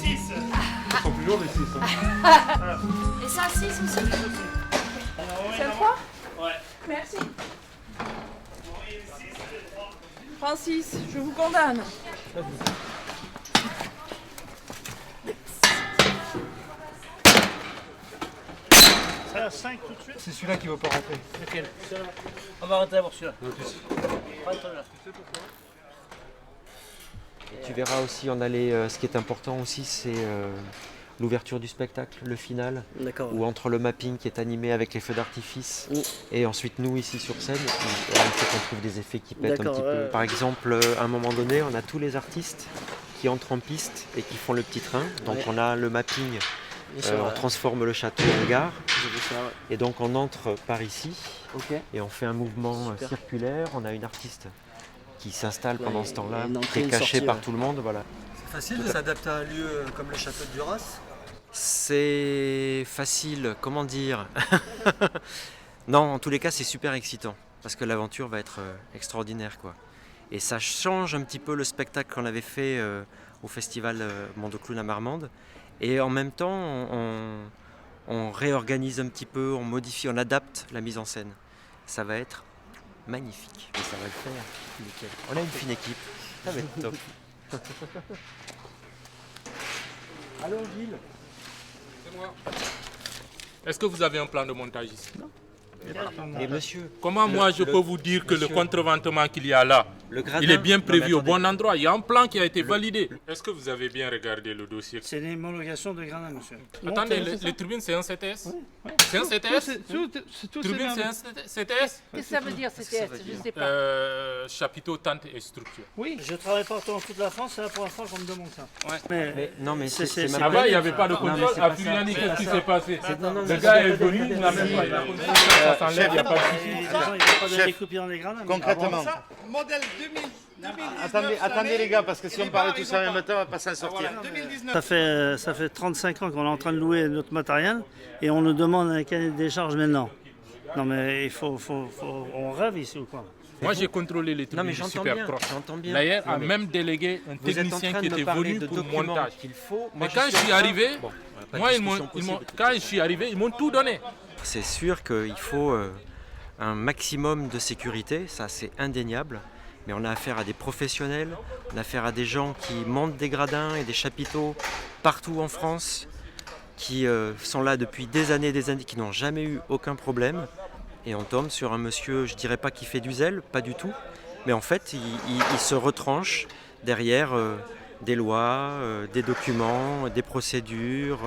Ils sont plus lourds les 6. Hein. Et ça, 6 aussi. C'est le 3 Ouais. Merci. Francis, je vous condamne. Ça, 5 tout de suite. C'est celui-là qui ne va pas rentrer. Lequel? On va arrêter d'abord celui-là. Rentre-là. Tu verras aussi, ce qui est important aussi, c'est l'ouverture du spectacle, le final, D'accord. où entre le mapping qui est animé avec les feux d'artifice et ensuite nous ici sur scène, il faut qu'on trouve des effets qui pètent un D'accord, petit peu. Par exemple, à un moment donné, on a tous les artistes qui entrent en piste et qui font le petit train. Donc on a le mapping, on transforme le château en gare. Et donc on entre par ici et on fait un mouvement circulaire. On a une artiste qui s'installe pendant ce temps-là, qui est cachée par tout le monde. Voilà. C'est facile de s'adapter à un lieu comme le château de Duras? C'est facile, comment dire? Non, en tous les cas, c'est super excitant parce que l'aventure va être extraordinaire, quoi. Et ça change un petit peu le spectacle qu'on avait fait au festival Monde Clown à Marmande. Et en même temps, on réorganise un petit peu, on modifie, on adapte la mise en scène. Ça va être magnifique. Et ça va le faire. Nickel. On a une fine équipe. Ça va être top. Alors Gilles. C'est moi. Est-ce que vous avez un plan de montage ici? Non. Et monsieur, Comment moi je peux vous dire que le contreventement qu'il y a là, le gradin, il est bien prévu non, au bon endroit? Il y a un plan qui a été validé. Est-ce que vous avez bien regardé le dossier? C'est une homologation de gradin, monsieur. Attendez, les tribunes c'est un CTS? C'est un CTS? Tribune c'est un CTS? Qu'est-ce que ça veut dire, CTS? Je ne sais pas. Chapiteau, tente et structure. Oui, je travaille partout dans toute la France, c'est la première fois qu'on me demande ça. Ouais. mais c'est c'est- ma Là-bas, il n'y avait pas de Non, mais contrôle. c'est À pas ça, Furiani, c'est qu'est-ce pas qui ça. s'est passé? Non, Le gars est venu, il n'a même pas. Il a contrôlé, ça s'enlève, il n'y a pas de souci. Il n'y a pas de découpé dans les gradins. Concrètement. Modèle 2000. Attendez les gars, parce que si on parle tous en même temps, on va pas s'en sortir. 2019. Ça fait 35 ans qu'on est en train de louer notre matériel et on nous demande un cahier de décharge maintenant. Non mais il faut on rêve ici ou quoi? Moi, j'ai contrôlé les Non mais tribunes j'entends super bien, proches. j'entends bien. D'ailleurs, Non, a mais même délégué un vous êtes en technicien train qui de me était parler venu de pour le documents montage. qu'il faut. Mais Moi, quand je suis arrivé, Bon, on a pas de moi, discussion possible. quand je suis arrivé, ils m'ont tout donné. C'est sûr qu'il faut un maximum de sécurité, ça c'est indéniable. Mais on a affaire à des professionnels, on a affaire à des gens qui montent des gradins et des chapiteaux partout en France, qui sont là depuis des années, qui n'ont jamais eu aucun problème. Et on tombe sur un monsieur, je dirais pas qui fait du zèle, pas du tout, mais en fait il se retranche derrière des lois, des documents, des procédures,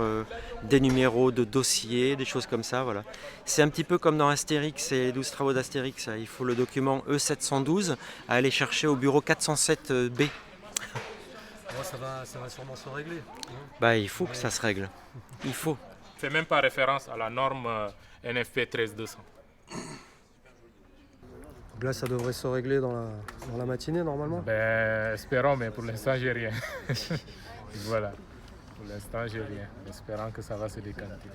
des numéros de dossiers, des choses comme ça. Voilà. C'est un petit peu comme dans Astérix et les 12 travaux d'Astérix. Il faut le document E712 à aller chercher au bureau 407B. Bon, ça va sûrement se régler. Bah, il faut que ça se règle. Il faut. Je ne fais même pas référence à la norme NFP 13200. Donc là, ça devrait se régler dans la matinée normalement. Ben, espérons, mais pour l'instant, j'ai rien. Voilà. Pour l'instant, j'ai rien. Espérant que ça va se décanter.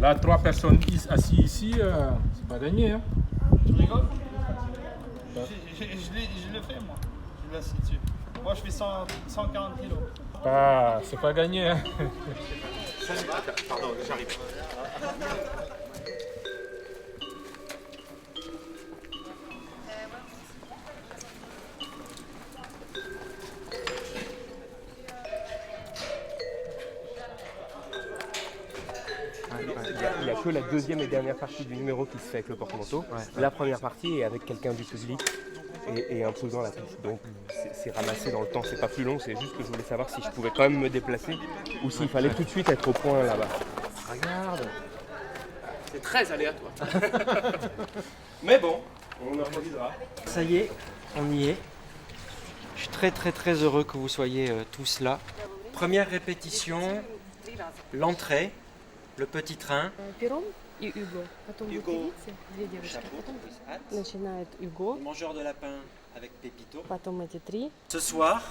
Là, 3 personnes assises ici, c'est pas gagné. Hein. Tu rigoles? Je le fais, moi. Je l'assis dessus. Moi, je fais 140 kilos. Ah, c'est pas gagné. Hein. Pardon, j'arrive. Il n'y a que la deuxième et dernière partie du numéro qui se fait avec le porte-manteau. La première partie est avec quelqu'un du public et imposant la piste. Donc c'est ramassé dans le temps, c'est pas plus long, c'est juste que je voulais savoir si je pouvais quand même me déplacer ou s'il fallait tout de suite être au point là-bas. Regarde, c'est très aléatoire. Mais bon, on improvisera. Ça y est, on y est. Je suis très très très heureux que vous soyez tous là. Première répétition, l'entrée, le petit train. Пером и Hugo. Потом Hugo. вот видите, две девушки. Chapeau, Потом with hat. начинает Hugo. Le mangeur de lapin avec Pépito. Потом эти три. Ce soir,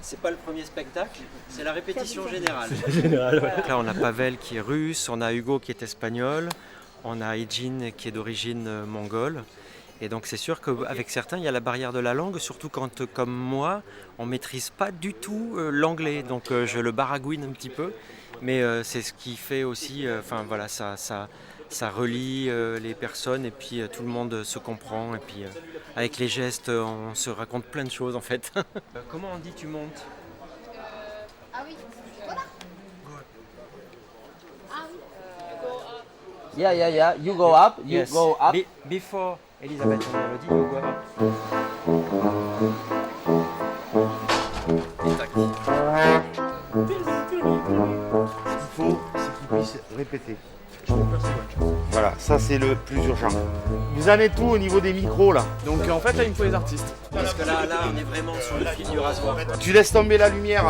c'est pas le premier spectacle, c'est la répétition générale. Donc là, on a Pavel qui est russe, on a Hugo qui est espagnol, on a Ejin qui est d'origine mongole. Et donc c'est sûr qu'avec certains, il y a la barrière de la langue, surtout quand, comme moi, on ne maîtrise pas du tout l'anglais. Donc je le baragouine un petit peu, mais c'est ce qui fait aussi, voilà, ça relie les personnes et puis tout le monde se comprend. Et puis avec les gestes, on se raconte plein de choses en fait. Comment on dit tu montes? Ah oui, voilà. Ah oui. Yeah. You go up. You Yes. go up. Before Elisabeth and Melody, you go up. Ce qu'il faut, c'est qu'ils puissent répéter. Voilà, ça c'est le plus urgent. Vous en êtes tout au niveau des micros là. Donc en fait, là, il me faut les artistes. Parce que là, on est vraiment sur le fil du rasoir. Quoi. Tu laisses tomber la lumière,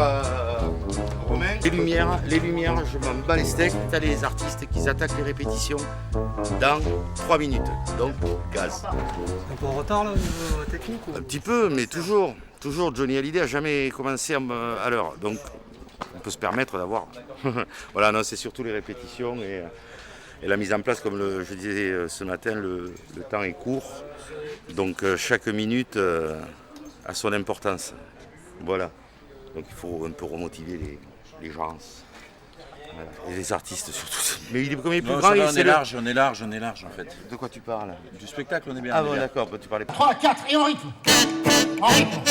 Romain. Les lumières, je m'en bats les steaks. T'as les artistes qui attaquent les répétitions dans 3 minutes. Donc, gaz. Un peu en retard là au niveau technique ou... Un petit peu, mais toujours. Toujours, Johnny Hallyday a jamais commencé à l'heure. Donc, on peut se permettre d'avoir. Voilà, non, c'est surtout les répétitions et la mise en place, comme je disais ce matin, le temps est court. Donc, chaque minute a son importance. Voilà. Donc, il faut un peu remotiver les gens. Voilà. Et les artistes surtout. Mais il est comme il est plus grand, on est large en fait. De quoi tu parles? Du spectacle, on est bien. Ah bon, d'accord, tu parlais. 3, 4 et en rythme. En rythme.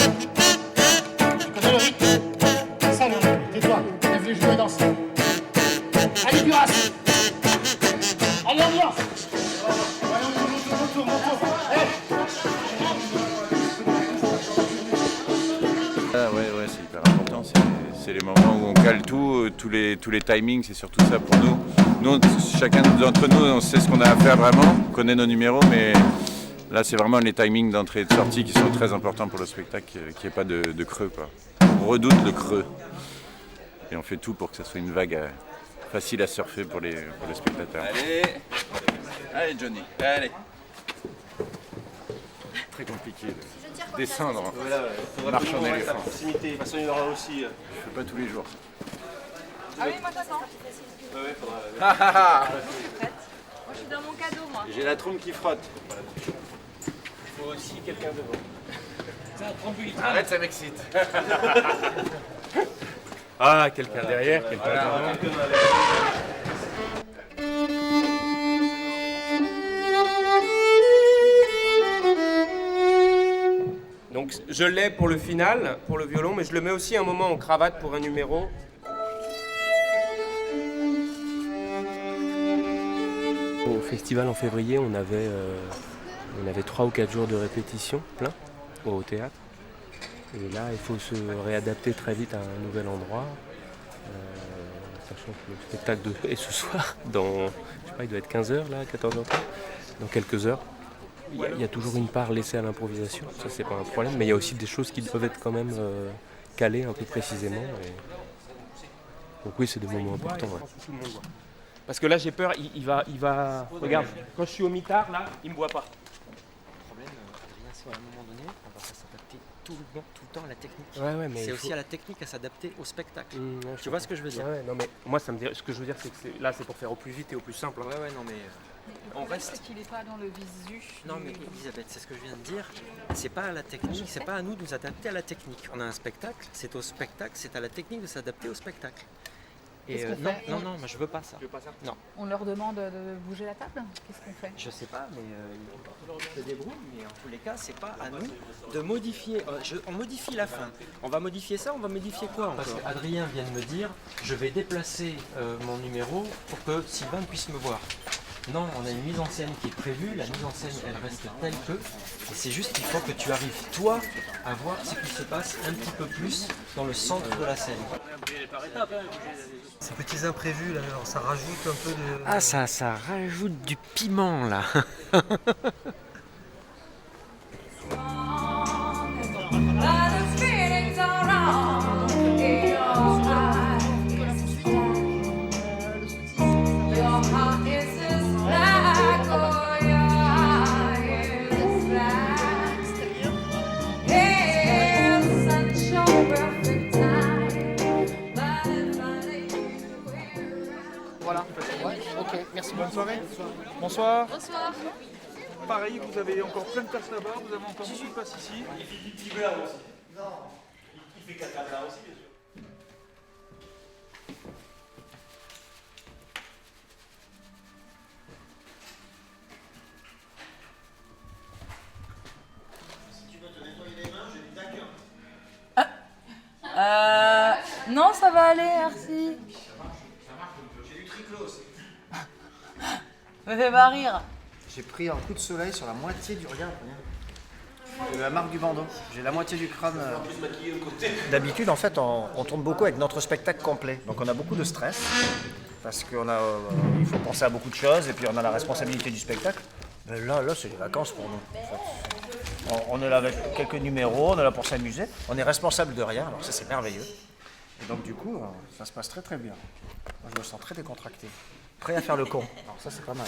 Tu connais le rythme? Ça, le rythme. Tais-toi. T'as vu jouer danser. Allez, Duras. Allez, ambiance. Mon tour. Ah ouais, c'est hyper important. C'est les moments où on cale tout, tous les timings, c'est surtout ça pour nous. Nous, chacun d'entre nous, on sait ce qu'on a à faire vraiment, on connaît nos numéros, mais là, c'est vraiment les timings d'entrée et de sortie qui sont très importants pour le spectacle, qu'il n'y ait pas de creux, quoi. On redoute le creux. Et on fait tout pour que ça soit une vague facile à surfer pour les spectateurs. Allez Johnny, allez. Très compliqué de descendre, marche en éléphant. Proximité, de toute façon il y en aura aussi. Je fais pas tous les jours. Ah oui, moi j'attends. Ouais, faudra. Je suis prête. Moi je suis dans mon cadeau, moi. J'ai la trompe qui frotte. Il faut aussi quelqu'un devant. Arrête, ça m'excite. Ah, quelqu'un derrière, quelqu'un devant. Donc je l'ai pour le final, pour le violon, mais je le mets aussi un moment en cravate pour un numéro. Au festival en février, on avait 3 ou 4 jours de répétition, plein, au théâtre. Et là, il faut se réadapter très vite à un nouvel endroit, sachant que le spectacle est ce soir, dans, je sais pas, il doit être 15h là, 14h30, dans quelques heures. Il y a toujours une part laissée à l'improvisation, ça c'est pas un problème, mais il y a aussi des choses qui doivent être quand même calées un peu précisément. Donc oui, c'est des moments importants. Ouais. Parce que là j'ai peur, il va... Regarde, quand je suis au mitard là, il me voit pas. Le problème, Adrien, c'est qu'à un moment donné, on va s'adapter tout le temps à la technique. Ouais, mais c'est aussi à la technique à s'adapter au spectacle. Tu vois ce que je veux dire? Ouais, non mais moi ce que je veux dire c'est que là c'est pour faire au plus vite et au plus simple. Hein. Ouais, non mais... on reste... C'est qu'il n'est pas dans le visu. Non mais Elisabeth, c'est ce que je viens de dire. C'est pas à la technique, c'est pas à nous de nous adapter à la technique. On a un spectacle, c'est au spectacle, c'est à la technique de s'adapter au spectacle. Et non, moi je veux pas ça. Non. On leur demande de bouger la table? Qu'est-ce qu'on fait? Je sais pas, mais ils se débrouillent. Mais en tous les cas, c'est pas à nous de modifier. On modifie la fin. On va modifier ça, on va modifier quoi encore? Parce qu'Adrien vient de me dire, je vais déplacer mon numéro pour que Sylvain puisse me voir. Non, on a une mise en scène qui est prévue, la mise en scène elle reste telle que, et c'est juste qu'il faut que tu arrives toi à voir ce qui se passe un petit peu plus dans le centre de la scène. Ces petits imprévus là, alors, ça rajoute un peu de... Ah ça rajoute du piment là. Voilà. Ok, merci. Bonne soirée. Bonsoir. Bonsoir. pareil, vous avez encore plein de places là-bas, vous avez encore beaucoup de places ici. Il fait du petit blanc aussi. Non, il fait 4 là aussi, bien sûr. Non, ça va aller, merci. J'ai du triclo aussi. Me fais pas rire. J'ai pris un coup de soleil sur la moitié du regard. J'ai la marque du bandeau. J'ai la moitié du crâne. D'habitude, en fait, on tourne beaucoup avec notre spectacle complet. Donc on a beaucoup de stress. Parce qu'il faut penser à beaucoup de choses et puis on a la responsabilité du spectacle. Mais là c'est les vacances pour nous. En fait. On est là avec quelques numéros, on est là pour s'amuser. On est responsable de rien, alors ça c'est merveilleux. Et donc du coup, ça se passe très très bien. Moi je me sens très décontracté. Prêt à faire le con. Alors ça c'est pas mal.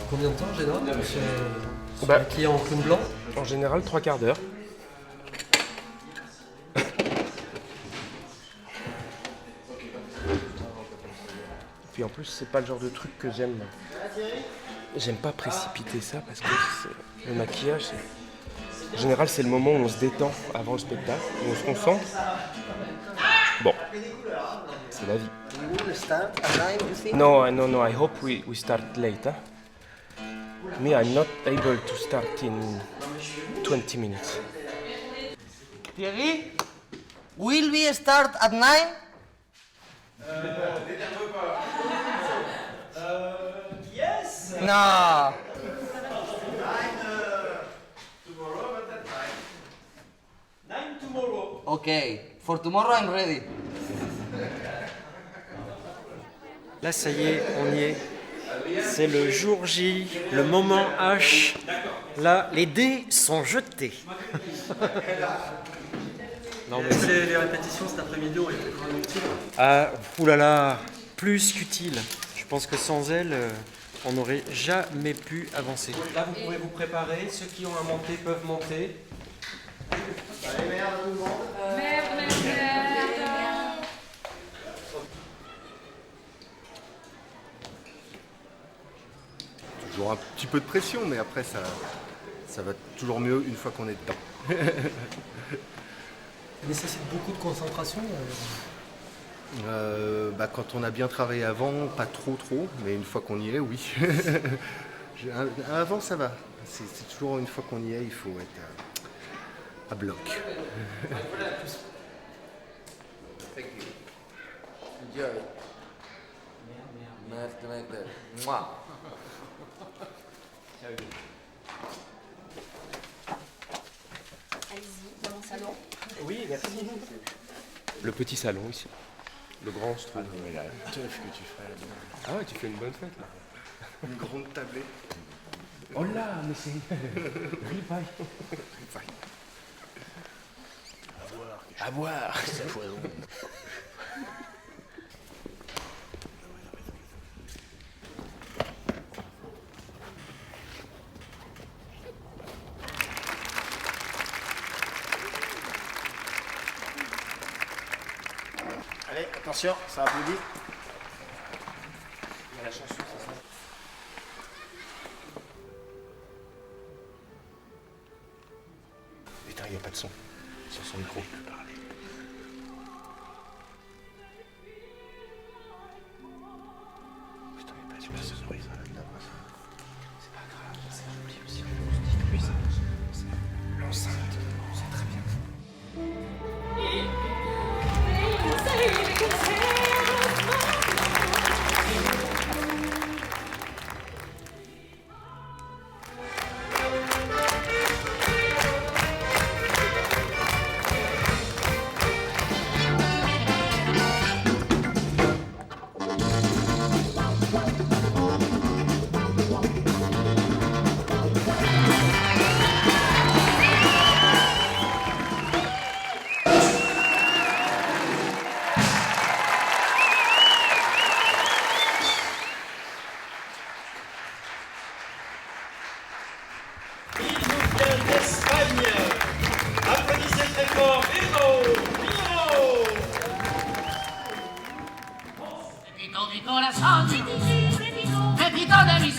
Combien de temps en général c'est Bah, un client en clown blanc? En général, 3/4 d'heure. Puis en plus, c'est pas le genre de truc que j'aime. J'aime pas précipiter ça parce que le maquillage, en général, c'est le moment où on se détend avant le spectacle, où on se concentre. Bon, c'est la vie. No, I hope we start late. Huh? Me, I'm not able to start in 20 minutes. Thierry, will we start at 9? Yes! No. Nine tomorrow. Okay, for tomorrow I'm ready. Là, ça y est, on y est. C'est le jour J, le moment H. Là, les dés sont jetés. Non, mais Les répétitions cet après-midi ont été vraiment utiles. Ah, oulala, plus qu'utile. Je pense que sans elle, on n'aurait jamais pu avancer. Là, vous pouvez vous préparer. Ceux qui ont à monter peuvent monter. Allez, merde, tout le monde. Merde. Toujours un petit peu de pression, mais après ça va toujours mieux une fois qu'on est dedans. Ça nécessite beaucoup de concentration. Quand on a bien travaillé avant, pas trop, mais une fois qu'on y est, oui. Avant, ça va. C'est toujours une fois qu'on y est, il faut être à bloc. Enjoy. Merde. Moi. Allez-y, dans mon salon. Oui, merci. Le petit salon ici. Le grand, je trouve. Que tu ferais là-dedans. Ah ouais, tu fais une bonne fête là. Une grande tablée. Oh là, mais c'est... Ripaille. À boire, c'est poison. Allez, attention, ça applaudit. Il y a la chanson, c'est ça. Putain, il n'y a pas de son sur son micro. Putain, il n'y a pas de son sonorise là-bas. C'est pas grave, c'est rempli aussi. Oui, c'est l'enceinte, c'est très bien.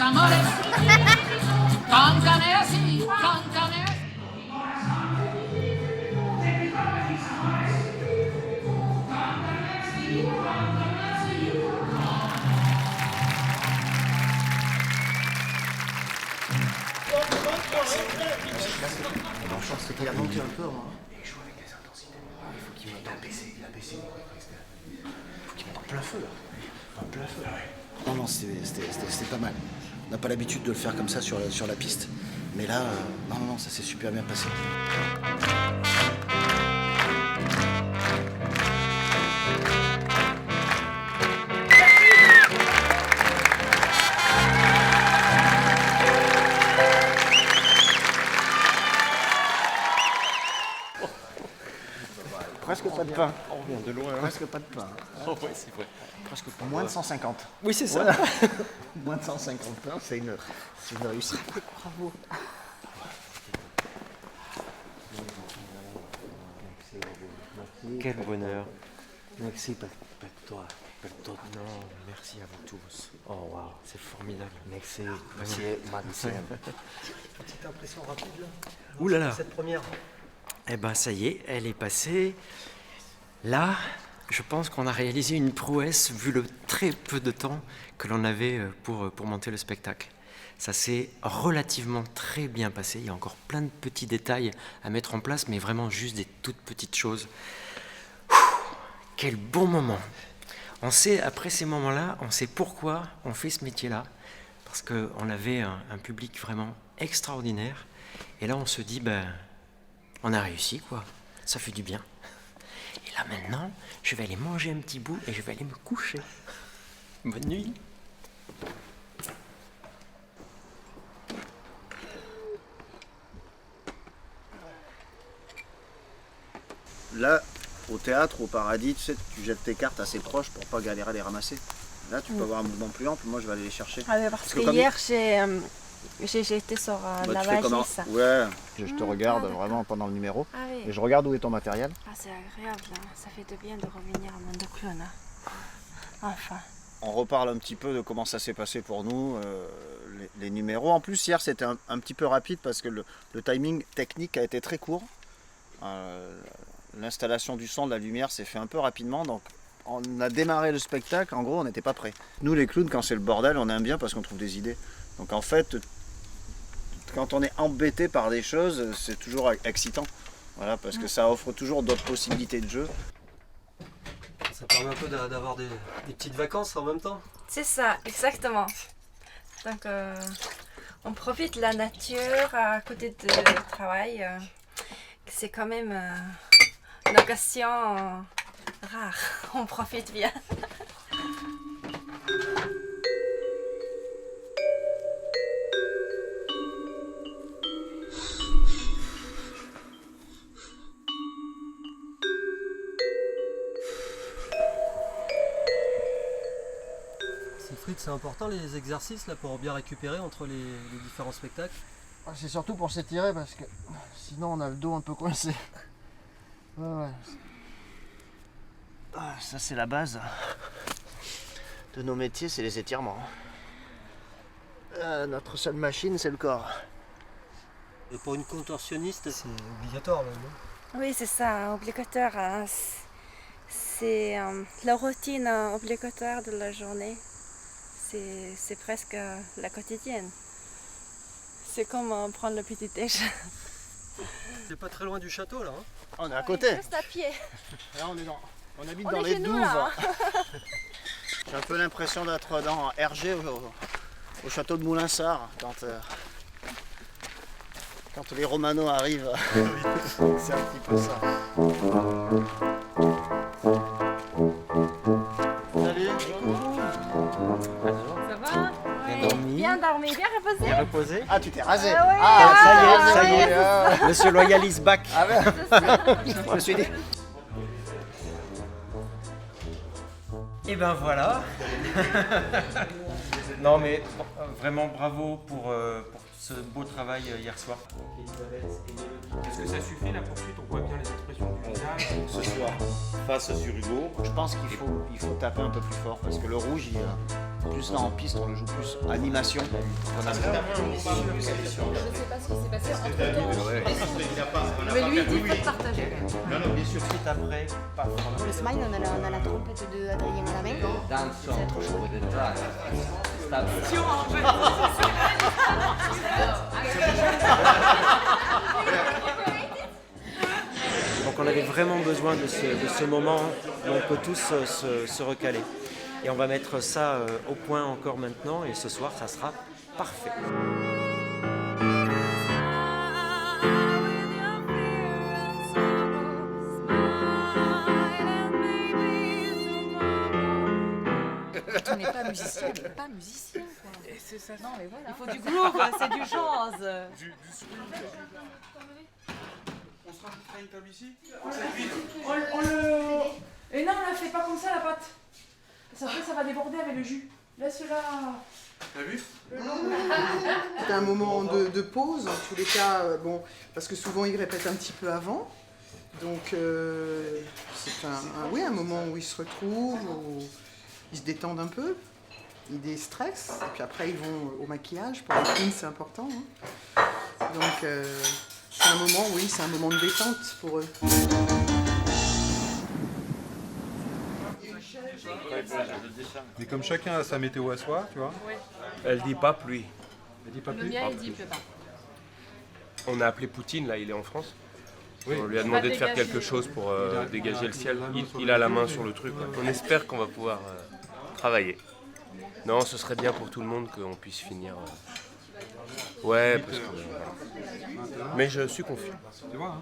amores. Cántame así, cántame así. Je pense qu'il a monté un peu. Il joue avec des intensités. Il faut qu'il mette en baissé. Il a baissé. Il faut qu'il mette en plein feu là. En plein feu. Non, non, c'était pas mal. On n'a pas l'habitude de le faire comme ça sur la piste. Mais là, non, ça s'est super bien passé. Presque pas de pain. On revient de loin. Presque pas de pain. Oh, ouais, c'est vrai. Presque pas. Moins de 150. Oui, c'est ça. Voilà. Moins de 150 pains, c'est une réussite. Bravo. Quel bonheur. Merci pour toi. Non, merci à vous tous. Oh, wow. C'est formidable. Merci. Petite impression rapide là. Ouh là là. Cette première. Eh ben ça y est, elle est passée. Là, je pense qu'on a réalisé une prouesse vu le très peu de temps que l'on avait pour monter le spectacle. Ça s'est relativement très bien passé. Il y a encore plein de petits détails à mettre en place, mais vraiment juste des toutes petites choses. Quel bon moment! On sait, après ces moments-là, on sait pourquoi on fait ce métier-là. Parce qu'on avait un public vraiment extraordinaire. Et là, on se dit, ben, on a réussi, quoi. Ça fait du bien. Et là, maintenant, je vais aller manger un petit bout et je vais aller me coucher. Bonne nuit. Là, au théâtre, au Paradis, tu sais, tu jettes tes cartes assez proches pour pas galérer à les ramasser. Là, tu peux avoir un mouvement plus ample. Moi, je vais aller les chercher. Ah, mais parce que hier, j'ai été sur la Vagisse. Ouais, je te regarde vraiment pendant le numéro. Ah, oui. Et je regarde où est ton matériel. Ah, c'est agréable. Hein. Ça fait de bien de revenir à monde de clown. Hein. Enfin. On reparle un petit peu de comment ça s'est passé pour nous, les numéros. En plus, hier, c'était un petit peu rapide parce que le timing technique a été très court. L'installation du son, de la lumière s'est fait un peu rapidement. Donc, on a démarré le spectacle. En gros, on n'était pas prêts. Nous, les clowns, quand c'est le bordel, on aime bien parce qu'on trouve des idées. Donc, en fait, quand on est embêté par des choses, c'est toujours excitant. Voilà, parce que ça offre toujours d'autres possibilités de jeu. Ça permet un peu d'avoir des petites vacances en même temps. C'est ça, exactement. Donc, on profite de la nature à côté du travail. C'est quand même une occasion rare. On profite bien. Siegfried, c'est important les exercices là pour bien récupérer entre les différents spectacles. C'est surtout pour s'étirer parce que sinon on a le dos un peu coincé. Ouais. Ça c'est la base de nos métiers, c'est les étirements. Notre seule machine, c'est le corps. Et pour une contorsionniste, c'est obligatoire là, non? Oui, c'est ça, obligatoire. Hein. C'est la routine obligatoire de la journée. C'est presque la quotidienne. C'est comme prendre le petit déj. C'est pas très loin du château là. Hein? On est à côté. Juste à pied. Là on habite dans les douves. Là, hein. J'ai un peu l'impression d'être dans Hergé au château de Moulinsart quand les Romano arrivent. C'est un petit peu ça. Salut. Ça va? Bien dormi, bien reposé. Bien reposé. Ah, tu t'es rasé. Ça y est. Monsieur Loyal is back. Ah ouais. Je me suis dit. Et ben voilà. Non mais vraiment bravo pour ce beau travail hier soir. Est-ce que ça suffit la poursuite? On voit bien les expressions du visage. Ce soir, face sur Hugo. Je pense qu'il faut taper un peu plus fort parce que le rouge, Plus là en piste, on le joue plus animation. On a Je sais pas ce qui s'est passé entre temps. Mais lui, il dit faites partager quand même. Non, bien sûr, suite après, pas Le smile, on a la trompette de Adrien à la main. Dance song with the track. Donc on avait vraiment besoin de ce moment où on peut tous se recaler. Et on va mettre ça au point encore maintenant, et ce soir ça sera parfait. On n'est pas musicien, on n'est pas musicien quoi. C'est ça. Non mais voilà. Il faut du groove, c'est du jazz. On se rajoutera une table ici. On le... Et non, on la fait pas comme ça la pâte. Parce qu'après ça va déborder avec le jus. Laisse-la. T'as vu? C'est un moment de pause, en tous les cas, bon, parce que souvent ils répètent un petit peu avant. Donc c'est un moment où ils se retrouvent, où ils se détendent un peu, ils déstressent, et puis après ils vont au maquillage. Pour les filles, c'est important. Hein. Donc c'est un moment, oui, c'est un moment de détente pour eux. Mais comme chacun a sa météo à soi, tu vois. Oui. Elle dit pas pluie. Elle dit pas Le pluie. mien, il dit pleut pas. On a appelé Poutine, là, il est en France. Oui. On lui a demandé de faire quelque chose pour dégager le ciel. Il a la main sur le truc. Ouais. On espère qu'on va pouvoir travailler. Non, ce serait bien pour tout le monde qu'on puisse finir. Ouais, parce que. Voilà. Mais je suis confiant. Tu vois, hein.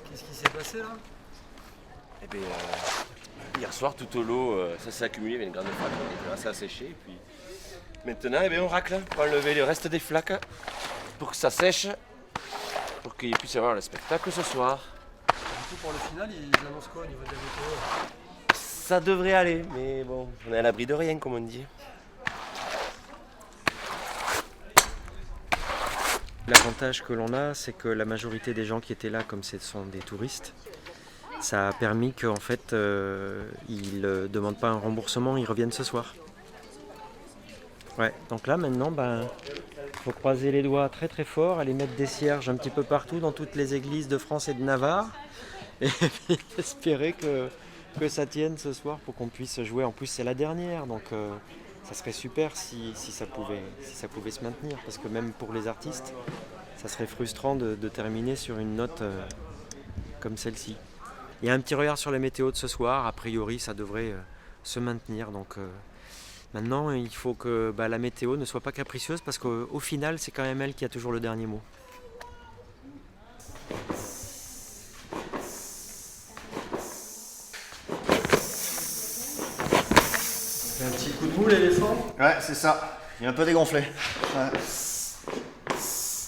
Qu'est-ce qui s'est passé là? Eh bien, hier soir, tout au lot, ça s'est accumulé avec une grande flaque. Là, ça a séché. Et puis maintenant, eh bien, on racle pour enlever le reste des flaques pour que ça sèche, pour qu'il puisse y avoir le spectacle ce soir. Du coup, pour le final, ils annoncent quoi au niveau de la météo? Ça devrait aller, mais bon, on est à l'abri de rien, comme on dit. L'avantage que l'on a, c'est que la majorité des gens qui étaient là, comme ce sont des touristes, ça a permis qu'en fait, ils ne demandent pas un remboursement, ils reviennent ce soir. Ouais, donc là maintenant, faut croiser les doigts très très fort, aller mettre des cierges un petit peu partout dans toutes les églises de France et de Navarre, et puis espérer que ça tienne ce soir pour qu'on puisse jouer. En plus, c'est la dernière, donc ça serait super si ça pouvait se maintenir, parce que même pour les artistes, ça serait frustrant de terminer sur une note comme celle-ci. Il y a un petit regard sur la météo de ce soir, a priori ça devrait se maintenir, donc maintenant il faut que la météo ne soit pas capricieuse, parce qu'au final c'est quand même elle qui a toujours le dernier mot. Un petit coup de boule, l'éléphant? Ouais, c'est ça. Il est un peu dégonflé. Ouais.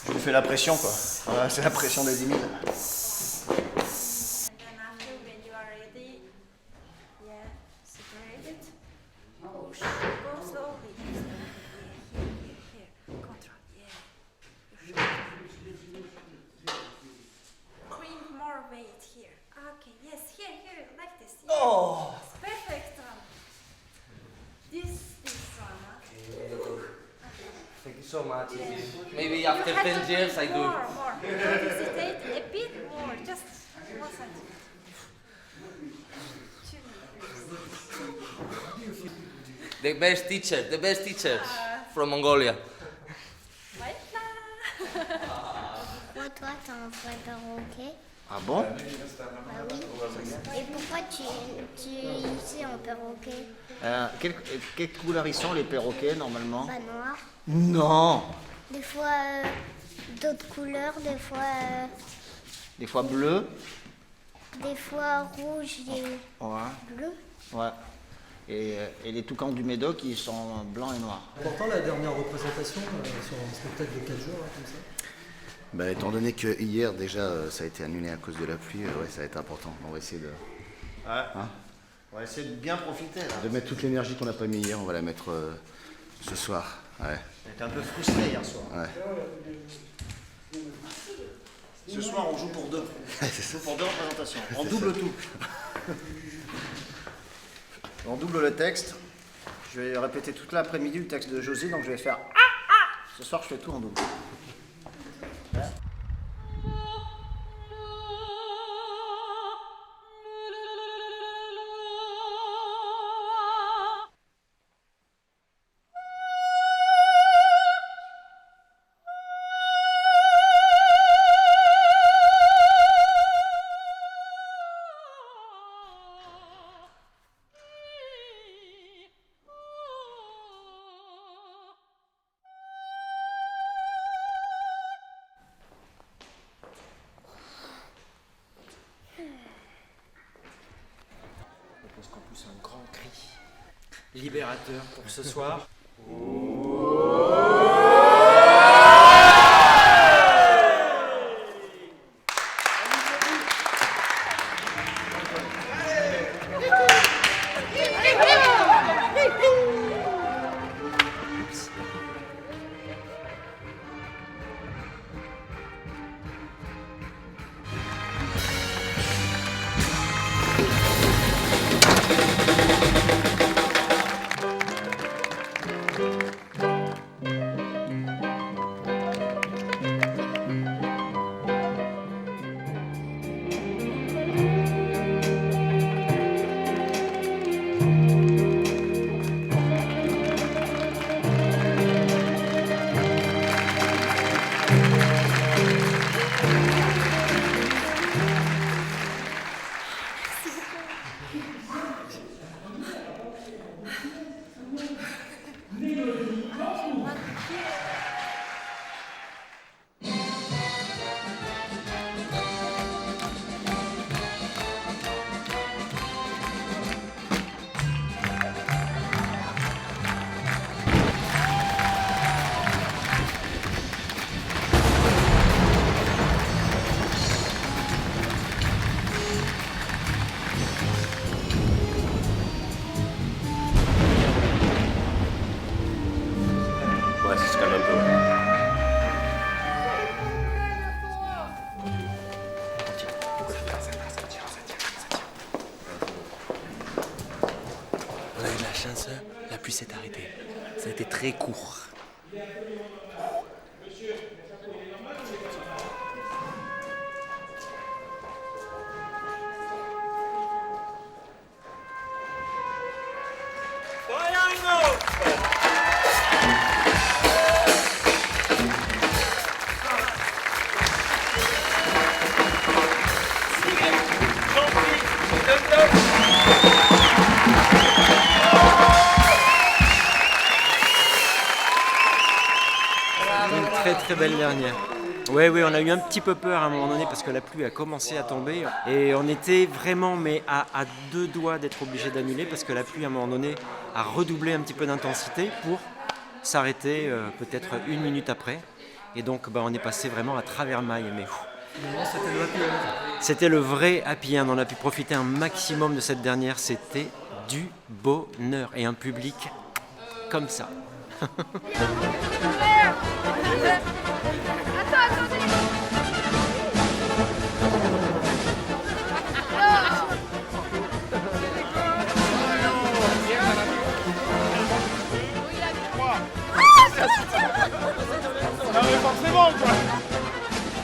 Je lui fais la pression, quoi. Voilà, c'est la pression des 10 000. Oh! Perfect. This one. Thank you so much. Maybe after 10 years I do. More. Don't hesitate. A bit more. Just 1 second. The best teacher from Mongolia. Pourquoi toi t'as un vrai perroquet? Ah bon? Bah oui. Et pourquoi tu es ici en perroquet? Quelle couleur ils sont, les perroquets, normalement? Bah noir. Non! Des fois d'autres couleurs, des fois... Des fois bleu. des fois rouge et bleu. Ouais. Et les toucans du Médoc, ils sont blancs et noirs. Pourtant, la dernière représentation sur un spectacle de 4 jours, là, comme ça. Bah, étant donné que hier déjà ça a été annulé à cause de la pluie, ouais, ça va être important. On va essayer de. Ouais. On va essayer de bien profiter là. De mettre toute l'énergie qu'on n'a pas mis hier, on va la mettre ce soir. Ouais. J'étais un peu frustré hier soir. Ouais. Ce soir, on joue pour 2. On joue pour 2 représentations. On double tout. On double le texte. Je vais répéter toute l'après-midi le texte de Josie, donc je vais faire Ce soir, je fais tout en double. Qu'en plus un grand cri libérateur pour ce soir. La pluie s'est arrêtée. Ça a été très court. Très belle dernière. Oui, on a eu un petit peu peur à un moment donné parce que la pluie a commencé à tomber et on était vraiment à 2 doigts d'être obligé d'annuler parce que la pluie à un moment donné a redoublé un petit peu d'intensité pour s'arrêter peut-être 1 minute après et donc on est passé vraiment à travers maille. Mais c'était le vrai happy end. On a pu profiter un maximum de cette dernière. C'était du bonheur et un public comme ça.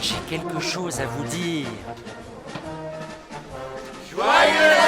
J'ai quelque chose à vous dire. Joyeux